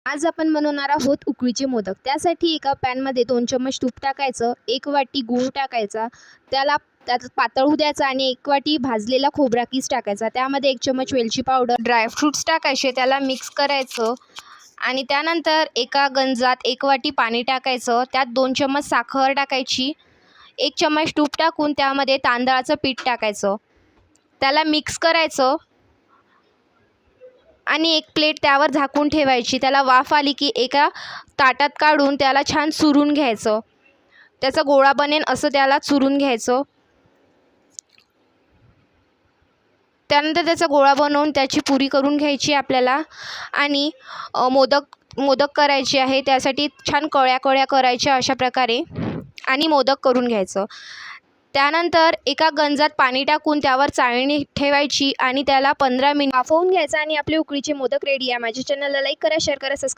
आज आपण बनवणार आहोत उकळीचे मोदक. त्यासाठी एका पॅनमध्ये 2 चम्मच तूप टाकायचं, 1 वाटी गूळ टाकायचा, त्यात पातळ होऊ द्यायचा आणि 1 वाटी भाजलेला खोबरा कीस टाकायचा. त्यामध्ये 1 चम्मच वेलची पावडर, ड्रायफ्रूट्स टाकायचे, त्याला मिक्स करायचं आणि त्यानंतर एका गंजात 1 वाटी पाणी टाकायचं, त्यात 2 चम्मच साखर टाकायची, 1 चम्मच तूप टाकून त्यामध्ये तांदळाचं पीठ टाकायचं, त्याला मिक्स करायचं आणि एक प्लेट त्यावर झाकून ठेवायची. त्याला वाफ आली की एका ताटात काढून त्याला छान चुरून घ्यायचं. त्याचा गोळा बनेल असं त्याला चुरून घ्यायचं. त्यानंतर त्याचा गोळा बनवून त्याची पुरी करून घ्यायची आपल्याला आणि मोदक करायचे आहे. त्यासाठी छान कळ्या करायच्या अशा प्रकारे आणि मोदक करून घ्यायचं. त्यानंतर एका गंजात पाणी टाकून त्यावर चाळणी ठेवायची आणि त्याला 15 मिनिट वाफवून घ्यायचं आणि आपले उकळीचे मोदक रेडी आहे. माझ्या चॅनलला लाईक करा, शेअर करा, सबस्क्राईब